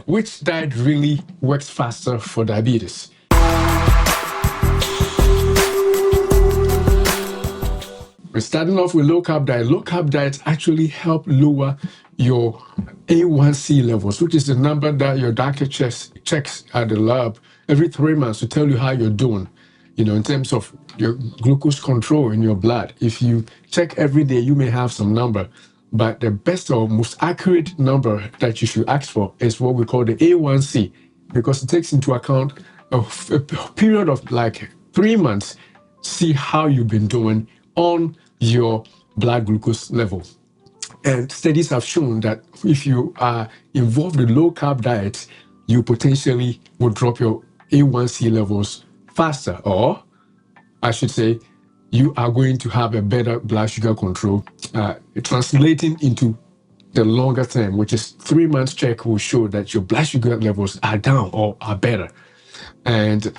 Which diet really works faster for diabetes? We're starting off with low-carb diet. Low-carb diets actually help lower your A1C levels, which is the number that your doctor checks at the lab every 3 months to tell you how you're doing, in terms of your glucose control in your blood. If you check every day, you may have some number, but the best or most accurate number that you should ask for is what we call the A1C, because it takes into account a period of like 3 months, see how you've been doing on your blood glucose level. And studies have shown that if you are involved in low-carb diet, you potentially will drop your A1C levels faster, or I should say, you are going to have a better blood sugar control, translating into the longer term, which is 3 months check will show that your blood sugar levels are down or are better. And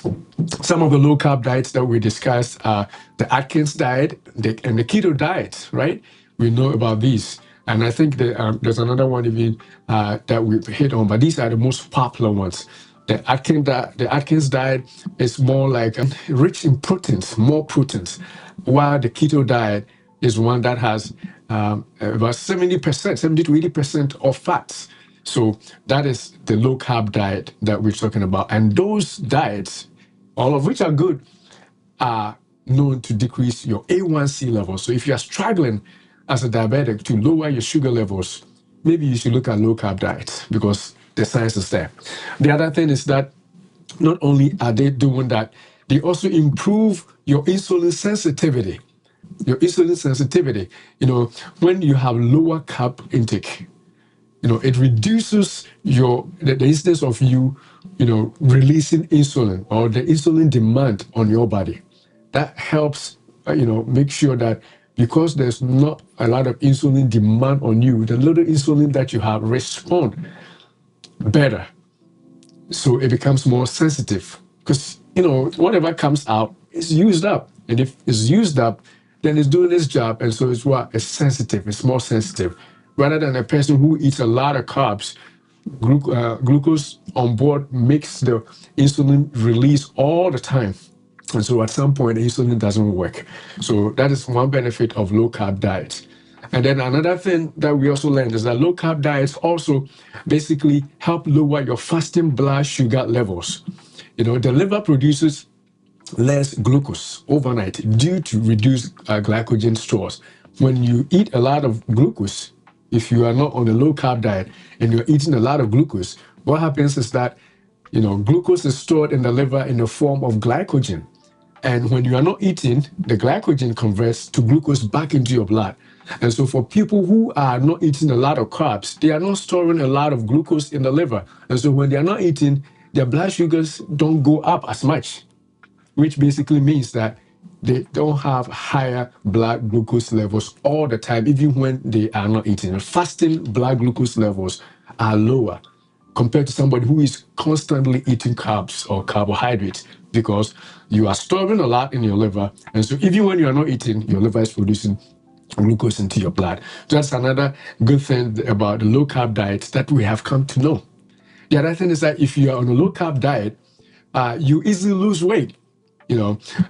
some of the low-carb diets that we discussed are the Atkins diet and the keto diet, right? We know about these. And I think there's another one even that we hit on, but these are the most popular ones. The Atkins diet is more like rich in proteins, more proteins, while the keto diet is one that has about 70%, 70 to 80% of fats. So that is the low-carb diet that we're talking about. And those diets, all of which are good, are known to decrease your A1C levels. So if you are struggling as a diabetic to lower your sugar levels, maybe you should look at low-carb diets because the science is there. The other thing is that not only are they doing that, they also improve your insulin sensitivity. Your insulin sensitivity, when you have lower carb intake, it reduces the instance of you, releasing insulin or the insulin demand on your body. That helps, make sure that because there's not a lot of insulin demand on you, the little insulin that you have respond better. So it becomes more sensitive because, whatever comes out is used up. And if it's used up, then it's doing its job. And so it's sensitive. It's more sensitive. Rather than a person who eats a lot of carbs, glucose on board makes the insulin release all the time. And so at some point, the insulin doesn't work. So that is one benefit of low-carb diets. And then another thing that we also learned is that low-carb diets also basically help lower your fasting blood sugar levels. The liver produces less glucose overnight due to reduced glycogen stores. When you eat a lot of glucose, if you are not on a low-carb diet and you're eating a lot of glucose, what happens is that, glucose is stored in the liver in the form of glycogen. And when you are not eating, the glycogen converts to glucose back into your blood. And so for people who are not eating a lot of carbs, they are not storing a lot of glucose in the liver. And so when they are not eating, their blood sugars don't go up as much, which basically means that they don't have higher blood glucose levels all the time, even when they are not eating. Fasting blood glucose levels are lower compared to somebody who is constantly eating carbs or carbohydrates, because you are storing a lot in your liver. And so even when you are not eating, your liver is producing glucose into your blood. That's another good thing about the low-carb diet that we have come to know. The other thing is that if you are on a low-carb diet, you easily lose weight.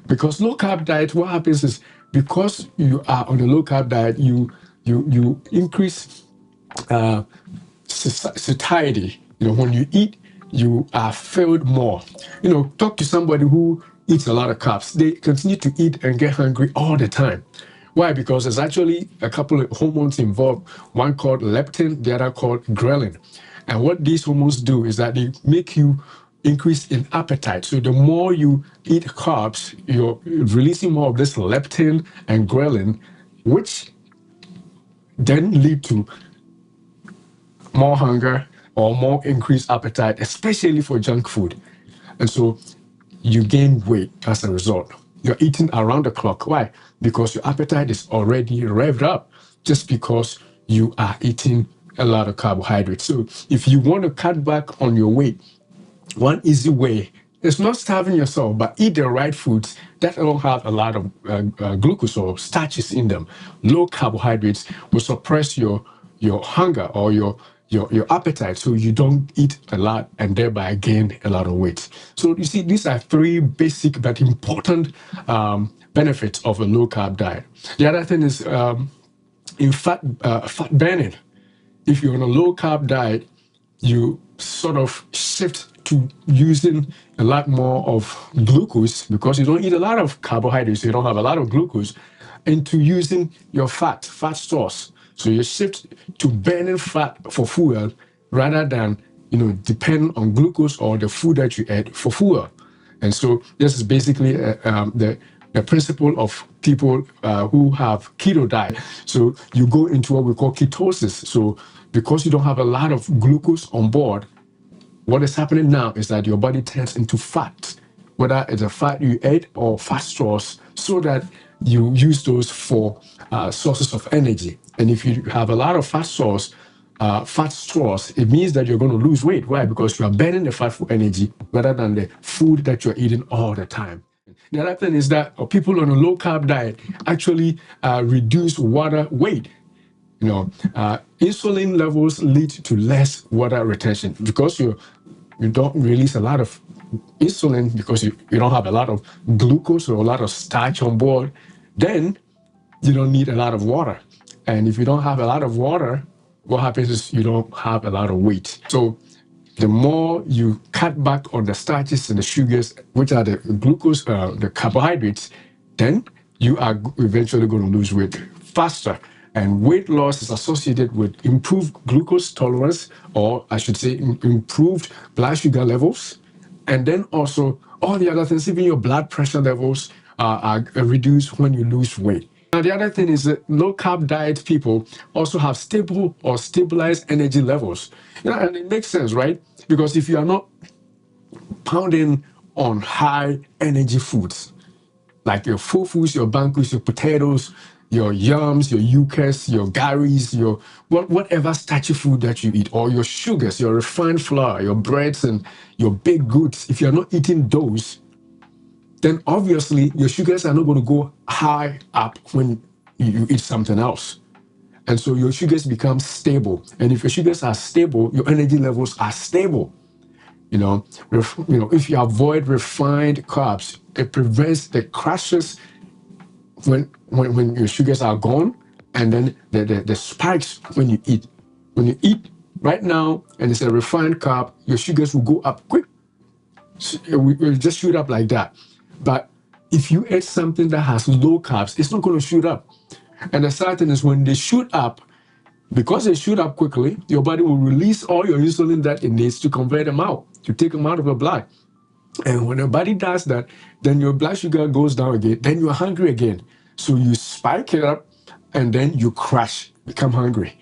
Because low-carb diet, what happens is because you are on a low-carb diet, you increase satiety. When you eat, you are filled more. Talk to somebody who eats a lot of carbs. They continue to eat and get hungry all the time. Why? Because there's actually a couple of hormones involved, one called leptin, the other called ghrelin. And what these hormones do is that they make you increase in appetite. So the more you eat carbs, you're releasing more of this leptin and ghrelin, which then lead to more hunger or more increased appetite, especially for junk food. And so you gain weight as a result. You're eating around the clock. Why? Because your appetite is already revved up just because you are eating a lot of carbohydrates. So if you want to cut back on your weight, one easy way is not starving yourself, but eat the right foods that don't have a lot of glucose or starches in them. Low carbohydrates will suppress your hunger or your your appetite, so you don't eat a lot and thereby gain a lot of weight. So you see, these are three basic but important benefits of a low carb diet. The other thing is in fat burning. If you're on a low carb diet, you sort of shift to using a lot more of glucose because you don't eat a lot of carbohydrates, so you don't have a lot of glucose, into using your fat stores. So you shift to burning fat for fuel rather than depend on glucose or the food that you eat for fuel. And so this is basically the principle of people who have keto diet. So you go into what we call ketosis. So because you don't have a lot of glucose on board, what is happening now is that your body turns into fat, whether it's a fat you ate or fat stores, so that you use those for sources of energy. And if you have a lot of fat stores, it means that you're going to lose weight. Why? Because you are burning the fat for energy rather than the food that you're eating all the time. The other thing is that people on a low carb diet actually reduce water weight. Insulin levels lead to less water retention because you don't release a lot of insulin because you don't have a lot of glucose or a lot of starch on board. Then you don't need a lot of water. And if you don't have a lot of water, what happens is you don't have a lot of weight. So the more you cut back on the starches and the sugars, which are the glucose, the carbohydrates, then you are eventually going to lose weight faster. And weight loss is associated with improved glucose tolerance, or I should say improved blood sugar levels. And then also all the other things, even your blood pressure levels are reduced when you lose weight. Now, the other thing is that low-carb diet people also have stable or stabilized energy levels. And it makes sense, right? Because if you are not pounding on high energy foods, like your fofus, your bankus, your potatoes, your yams, your yucas, your garis, your whatever starchy food that you eat, or your sugars, your refined flour, your breads, and your baked goods, if you're not eating those, then obviously your sugars are not going to go high up when you eat something else. And so your sugars become stable. And if your sugars are stable, your energy levels are stable. If you avoid refined carbs, it prevents the crashes when your sugars are gone, and then the spikes when you eat. When you eat right now and it's a refined carb, your sugars will go up quick. It will just shoot up like that. But if you eat something that has low carbs, it's not going to shoot up. And the sad thing is when they shoot up, because they shoot up quickly, your body will release all your insulin that it needs to convert them out, to take them out of the blood. And when your body does that, then your blood sugar goes down again, then you're hungry again. So you spike it up and then you crash, become hungry.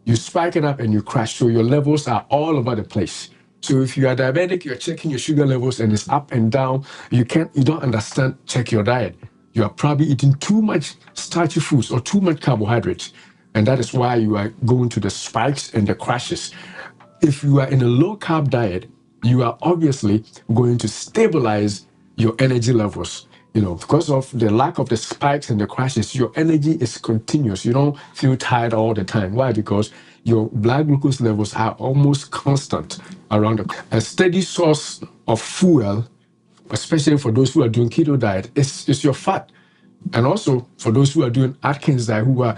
You spike it up and you crash. So your levels are all over the place. So if you are diabetic, you're checking your sugar levels and it's up and down. You don't understand, check your diet. You are probably eating too much starchy foods or too much carbohydrates. And that is why you are going to the spikes and the crashes. If you are in a low carb diet, you are obviously going to stabilize your energy levels. Because of the lack of the spikes and the crashes, your energy is continuous. You don't feel tired all the time. Why? Because your blood glucose levels are almost constant around a steady source of fuel, especially for those who are doing keto diet, is your fat. And also for those who are doing Atkins diet, who are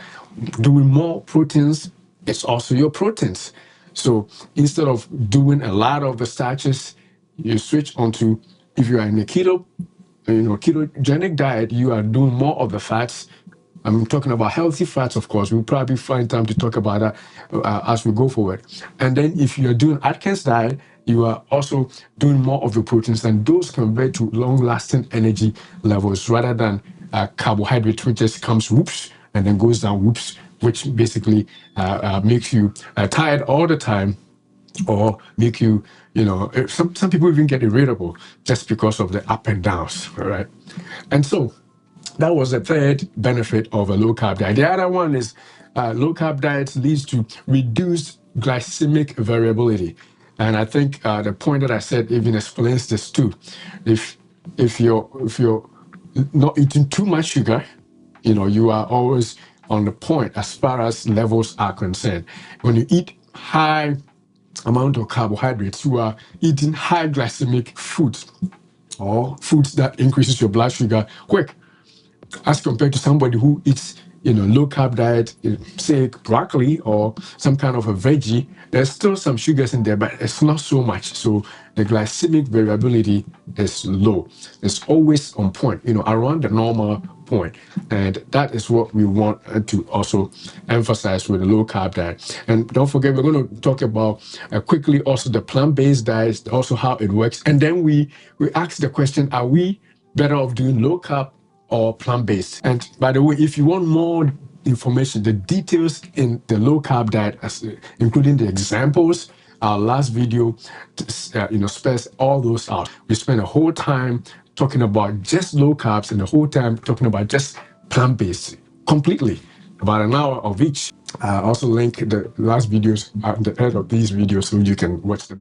doing more proteins, it's also your proteins. So instead of doing a lot of the starches, you switch onto, if you are in a ketogenic diet, you are doing more of the fats. I'm talking about healthy fats, of course. We'll probably find time to talk about that as we go forward. And then if you're doing Atkins diet, you are also doing more of the proteins, and those convert to long-lasting energy levels rather than carbohydrate, which just comes whoops and then goes down whoops, which basically makes you tired all the time, or make you, some people even get irritable just because of the up and downs, all right? And so that was the third benefit of a low-carb diet. The other one is low-carb diet leads to reduced glycemic variability. And I think the point that I said even explains this too. If you're not eating too much sugar, you are always on the point as far as levels are concerned. When you eat high amount of carbohydrates, you are eating high glycemic foods or foods that increases your blood sugar quick, as compared to somebody who eats, low carb diet, say broccoli or some kind of a veggie. There's still some sugars in there, but it's not so much. So the glycemic variability is low. It's always on point, around the normal point. And that is what we want to also emphasize with the low carb diet. And don't forget, we're going to talk about quickly also the plant-based diet, also how it works. And then we ask the question, are we better off doing low carb or plant-based? And by the way, if you want more information, the details in the low-carb diet, including the examples, our last video, spells all those out. We spent a whole time talking about just low carbs and the whole time talking about just plant-based completely, about an hour of each. Also link the last videos at the end of these videos so you can watch them.